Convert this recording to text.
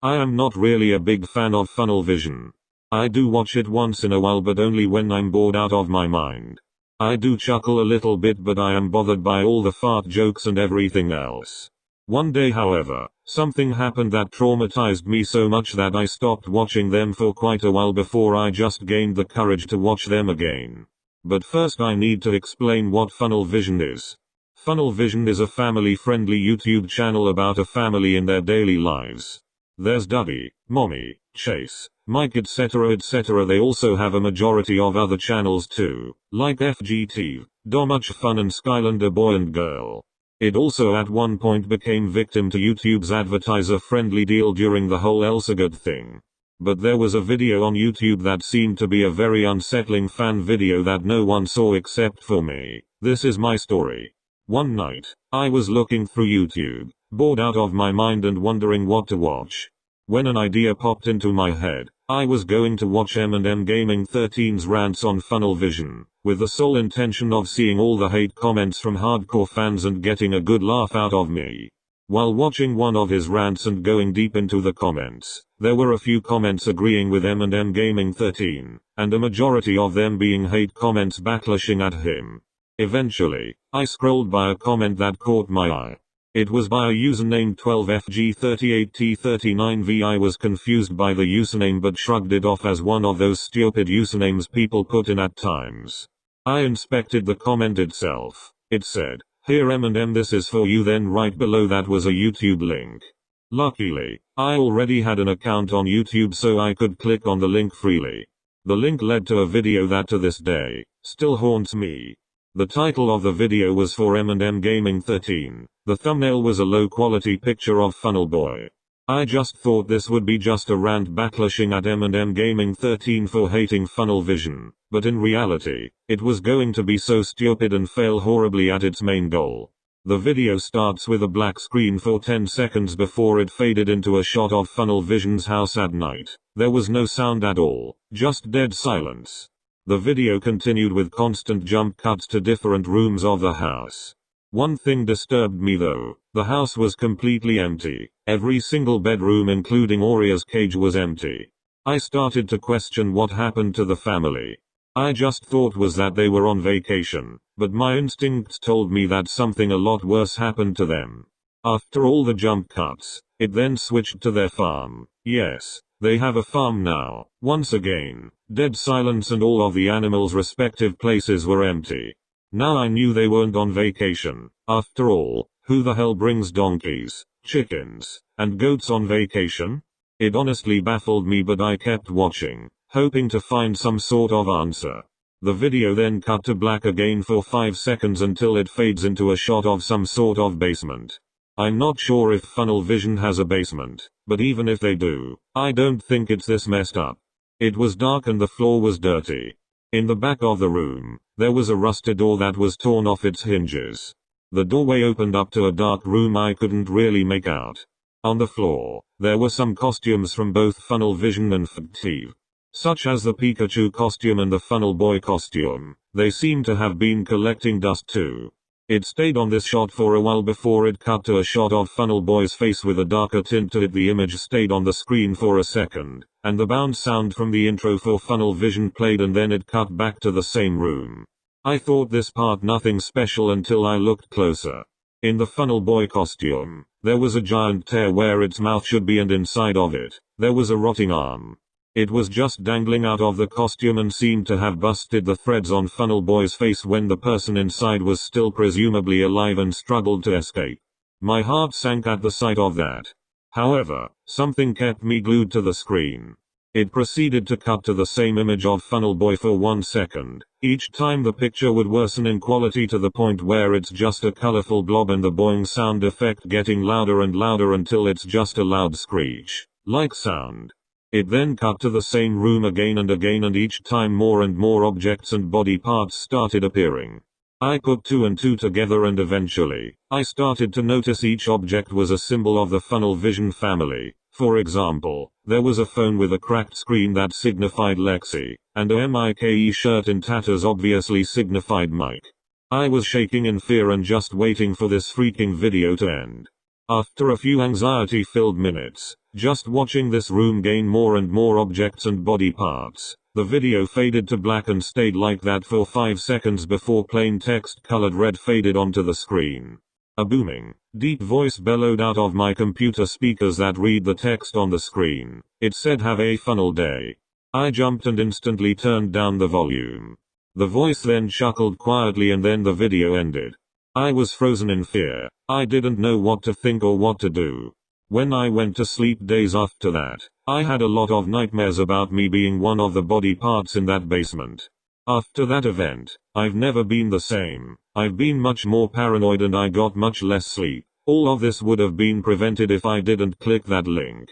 I am not really a big fan of funnel vision. I do watch it once in a while, but only when I'm bored out of my mind. I do chuckle a little bit, but I am bothered by all the fart jokes and everything else. One day, however, something happened that traumatized me so much that I stopped watching them for quite a while before I just gained the courage to watch them again. But first I need to explain what funnel vision is. Funnel vision is a family-friendly YouTube channel about a family in their daily lives. There's Daddy, Mommy, Chase, Mike, etc. etc. They also have a majority of other channels too, like FGT, Much Fun and Skylander Boy and Girl. It also at one point became victim to YouTube's advertiser-friendly deal during the whole Elsagod thing. But there was a video on YouTube that seemed to be a very unsettling fan video that no one saw except for me. This is my story. One night, I was looking through YouTube, bored out of my mind and wondering what to watch, when an idea popped into my head. I was going to watch M&M Gaming 13's rants on funnel vision, with the sole intention of seeing all the hate comments from hardcore fans and getting a good laugh out of me. While watching one of his rants and going deep into the comments, there were a few comments agreeing with M&M Gaming 13, and a majority of them being hate comments backlashing at him. Eventually, I scrolled by a comment that caught my eye. It was by a username 12FG38T39V. I was confused by the username but shrugged it off as one of those stupid usernames people put in at times. I inspected the comment itself. It said, "Here M&M, this is for you." Then right below that was a YouTube link. Luckily, I already had an account on YouTube, so I could click on the link freely. The link led to a video that to this day still haunts me. The title of the video was for M&M Gaming 13. The thumbnail was a low-quality picture of Funnel Boy. I just thought this would be just a rant backlashing at M&M Gaming 13 for hating funnel vision, but in reality, it was going to be so stupid and fail horribly at its main goal. The video starts with a black screen for 10 seconds before it faded into a shot of Funnel Vision's house at night. There was no sound at all, just dead silence. The video continued with constant jump cuts to different rooms of the house. One thing disturbed me though. The house was completely empty. Every single bedroom including Oria's cage was empty. I started to question what happened to the family. I just thought was that they were on vacation, but my instincts told me that something a lot worse happened to them. After all the jump cuts, it then switched to their farm. Yes, they have a farm now. Once again, dead silence and all of the animals' respective places were empty. Now I knew they weren't on vacation. After all, who the hell brings donkeys, chickens, and goats on vacation? It honestly baffled me, but I kept watching, hoping to find some sort of answer. The video then cut to black again for 5 seconds until it fades into a shot of some sort of basement. I'm not sure if Funnel Vision has a basement, but even if they do, I don't think it's this messed up. It was dark and the floor was dirty. In the back of the room, there was a rusted door that was torn off its hinges. The doorway opened up to a dark room I couldn't really make out. On the floor, there were some costumes from both Funnel Vision and FGT, such as the Pikachu costume and the Funnel Boy costume. They seemed to have been collecting dust too. It stayed on this shot for a while before it cut to a shot of Funnel Boy's face with a darker tint to it. The image stayed on the screen for a second, and the bounce sound from the intro for Funnel Vision played, and then it cut back to the same room. I thought this part nothing special until I looked closer. In the Funnel Boy costume, there was a giant tear where its mouth should be, and inside of it, there was a rotting arm. It was just dangling out of the costume and seemed to have busted the threads on Funnel Boy's face when the person inside was still presumably alive and struggled to escape. My heart sank at the sight of that. However, something kept me glued to the screen. It proceeded to cut to the same image of Funnel Boy for 1 second. Each time the picture would worsen in quality to the point where it's just a colorful blob, and the boing sound effect getting louder and louder until it's just a loud screech-like sound. It then cut to the same room again and again, and each time more and more objects and body parts started appearing. I put 2 and 2 together, and eventually, I started to notice each object was a symbol of the Funnel Vision family. For example, there was a phone with a cracked screen that signified Lexi, and a Mike shirt in tatters obviously signified Mike. I was shaking in fear and just waiting for this freaking video to end. After a few anxiety-filled minutes, Just watching this room gain more and more objects and body parts. The video faded to black and stayed like that for 5 seconds before plain text colored red faded onto the screen. A booming, deep voice bellowed out of my computer speakers that read the text on the screen. It said, "Have a funnel day." I jumped and instantly turned down the volume. The voice then chuckled quietly and then the video ended. I was frozen in fear. I didn't know what to think or what to do. When I went to sleep days after that, I had a lot of nightmares about me being one of the body parts in that basement. After that event, I've never been the same. I've been much more paranoid and I got much less sleep. All of this would have been prevented if I didn't click that link.